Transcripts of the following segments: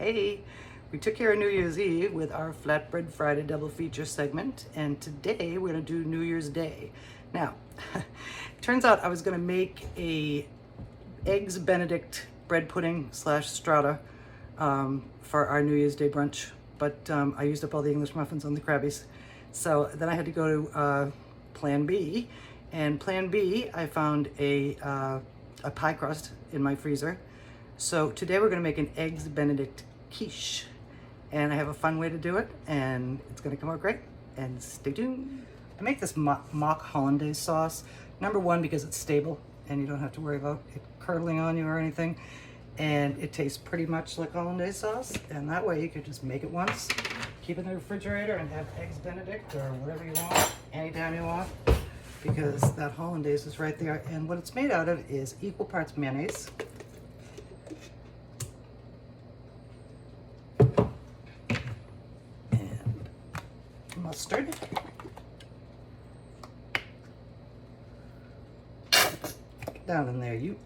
Hey, we took care of New Year's Eve with our Flatbread Friday double feature segment, and today we're gonna do New Year's Day. Now, turns out I was gonna make a eggs Benedict bread pudding slash strata for our New Year's Day brunch, but I used up all the English muffins on the Krabbies. So then I had to go to Plan B, and Plan B, I found a pie crust in my freezer. So today we're gonna make an eggs Benedict quiche, and I have a fun way to do it, and it's gonna come out great, and stay tuned. I make this mock hollandaise sauce, number one, because it's stable and you don't have to worry about it curdling on you or anything, and it tastes pretty much like hollandaise sauce, and that way you could just make it once, keep it in the refrigerator, and have eggs Benedict or whatever you want anytime you want, because that hollandaise is right there. And what it's made out of is equal parts mayonnaise, mustard, down in there, you,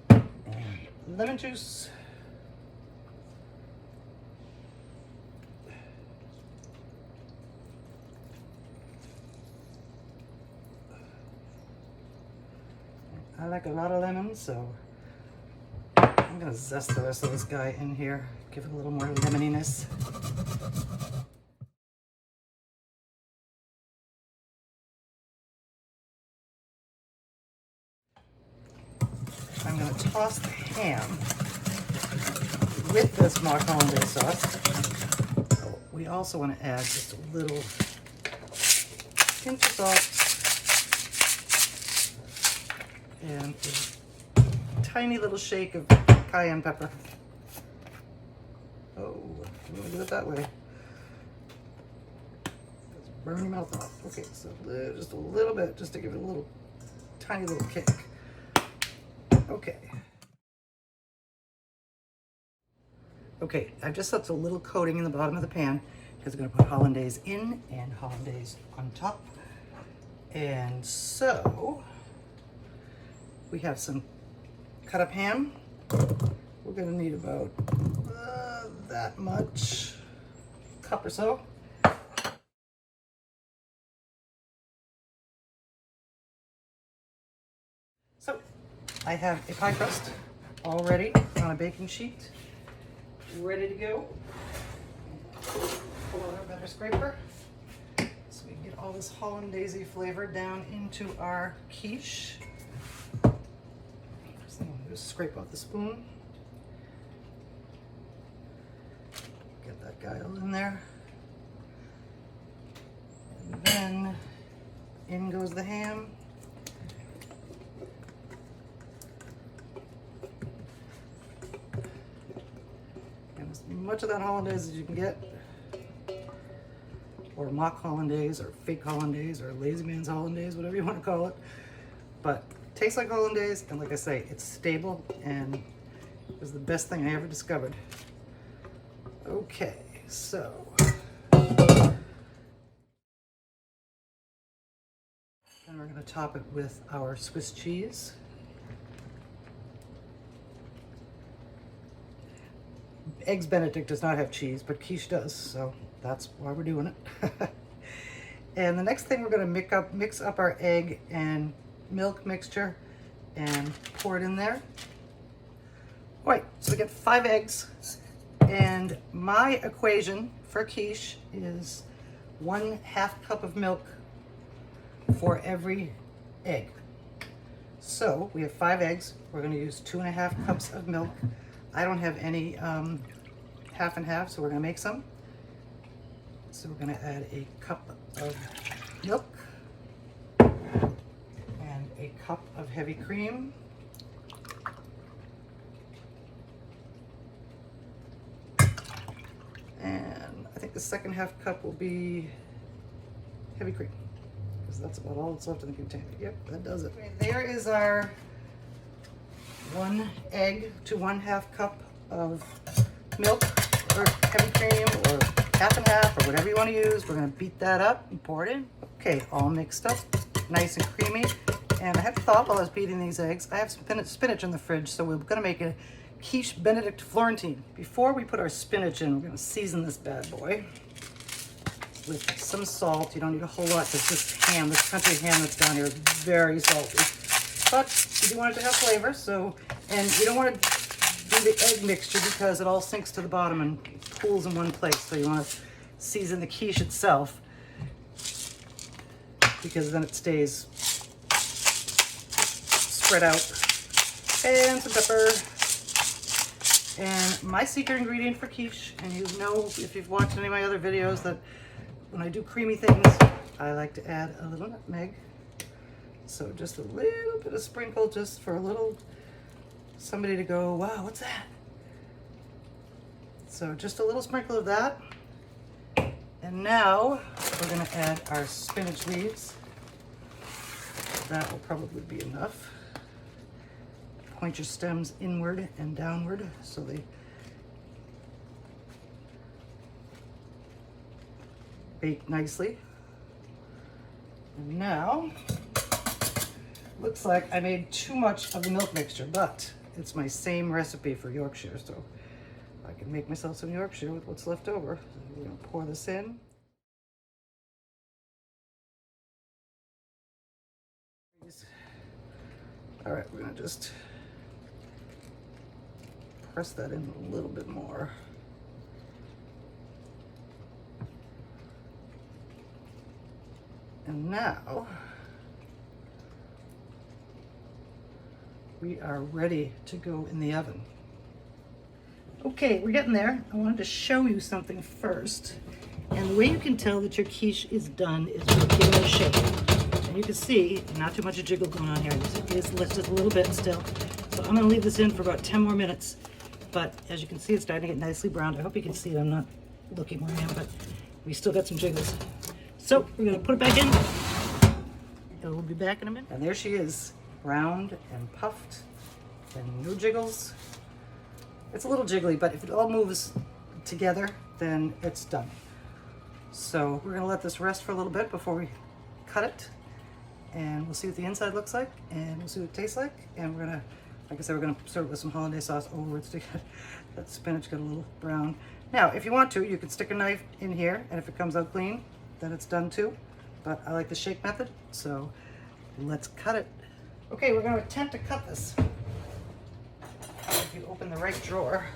and lemon juice, I like a lot of lemon, so I'm gonna zest the rest of this guy in here, give it a little more lemoniness. I'm gonna toss the ham with this mock hollandaise sauce. We also want to add just a little pinch of salt and a tiny little shake of cayenne pepper. Oh, I'm gonna do it that way. Let's burn your mouth off. Okay, so just a little bit, just to give it a little, tiny little kick. Okay. Okay, I've just left a little coating in the bottom of the pan because I'm gonna put hollandaise in and hollandaise on top. And so, we have some cut up ham. We're gonna need about that much, cup or so. So I have a pie crust already on a baking sheet, ready to go. Pull out our butter scraper so we can get all this hollandaise flavor down into our quiche. First thing I'm gonna do is scrape off the spoon. Get that guy all in there. And then in goes the ham. And as much of that hollandaise as you can get, or mock hollandaise, or fake hollandaise, or lazy man's hollandaise, whatever you want to call it. But it tastes like hollandaise, and like I say, it's stable, and it was the best thing I ever discovered. Okay, so and we're going to top it with our Swiss cheese. Eggs Benedict does not have cheese, but quiche does, so that's why we're doing it. And the next thing, we're going to mix up our egg and milk mixture and pour it in there. All right, so we get 5 eggs. And my equation for quiche is 1/2 cup of milk for every egg. So we have 5 eggs. We're going to use 2.5 cups of milk. I don't have any half and half, so we're going to make some. So we're going to add a cup of milk and a cup of heavy cream. And I think the second half cup will be heavy cream, because that's about all that's left in the container. Yep, that does it. Okay, there is our 1 egg to 1/2 cup of milk, or heavy cream, or half and half, or whatever you want to use. We're going to beat that up and pour it in. Okay, all mixed up, nice and creamy. And I had thought while I was beating these eggs, I have some spinach in the fridge, so we're going to make a Quiche Benedict Florentine. Before we put our spinach in, we're going to season this bad boy with some salt. You don't need a whole lot because this country ham that's down here is very salty. But you do want it to have flavor, so, and you don't want to do the egg mixture because it all sinks to the bottom and pools in one place. So you want to season the quiche itself because then it stays spread out. And some pepper. And my secret ingredient for quiche, and you know if you've watched any of my other videos that when I do creamy things, I like to add a little nutmeg. So just a little bit of sprinkle just for a little, somebody to go, wow, what's that? So just a little sprinkle of that. And now we're gonna add our spinach leaves. That will probably be enough. Point your stems inward and downward so they bake nicely. And now, looks like I made too much of the milk mixture, but it's my same recipe for Yorkshire, so I can make myself some Yorkshire with what's left over. So we're gonna pour this in. All right, we're gonna just press that in a little bit more. And now we are ready to go in the oven. Okay, we're getting there. I wanted to show you something first. And the way you can tell that your quiche is done is by giving it a shake. And you can see, not too much of jiggle going on here. It's just a little bit still. So I'm gonna leave this in for about 10 more minutes. But as you can see, it's starting to get nicely browned. I hope you can see it. I'm not looking where I am, but we still got some jiggles. So we're gonna put it back in. And we'll be back in a minute. And there she is, browned and puffed and no jiggles. It's a little jiggly, but if it all moves together, then it's done. So we're gonna let this rest for a little bit before we cut it. And we'll see what the inside looks like, and we'll see what it tastes like. And we're gonna, like I said, we're gonna serve it with some hollandaise sauce over to get that spinach got a little brown. Now, if you want to, you could stick a knife in here, and if it comes out clean, then it's done too. But I like the shake method, so let's cut it. Okay, we're gonna attempt to cut this. If you open the right drawer,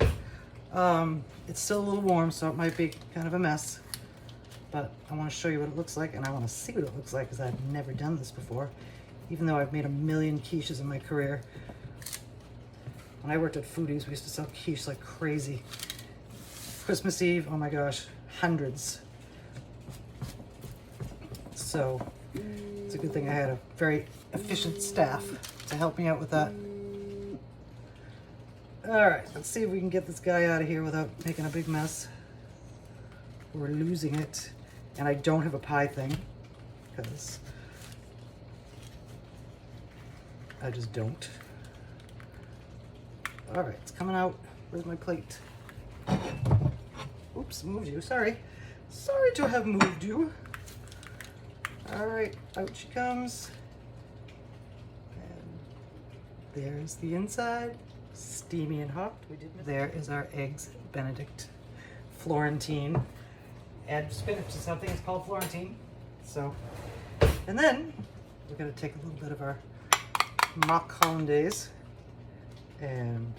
it's still a little warm, so it might be kind of a mess. But I want to show you what it looks like, and I want to see what it looks like because I've never done this before, even though I've made a million quiches in my career. When I worked at Foodies, we used to sell quiche like crazy. Christmas Eve, oh my gosh, hundreds. So it's a good thing I had a very efficient staff to help me out with that. All right, let's see if we can get this guy out of here without making a big mess. We're losing it. And I don't have a pie thing because I just don't. All right, it's coming out. Where's my plate? Oops, moved you, sorry. Sorry to have moved you. All right, out she comes. And there's the inside, steamy and hot. There is our eggs Benedict Florentine. Add spinach to something, it's called Florentine. So, and then we're gonna take a little bit of our mock hollandaise and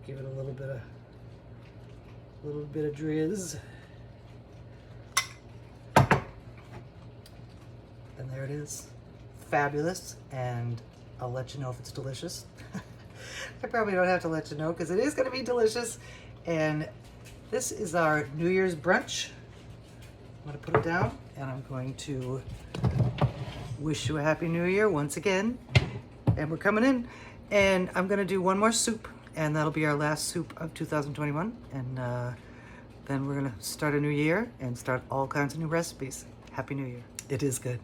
give it a little bit of drizz. And there it is, fabulous. And I'll let you know if it's delicious. I probably don't have to let you know because it is gonna be delicious. And this is our New Year's brunch. I'm gonna put it down and I'm going to wish you a Happy New Year once again. And we're coming in and I'm gonna do one more soup and that'll be our last soup of 2021. And then we're gonna start a new year and start all kinds of new recipes. Happy New Year. It is good.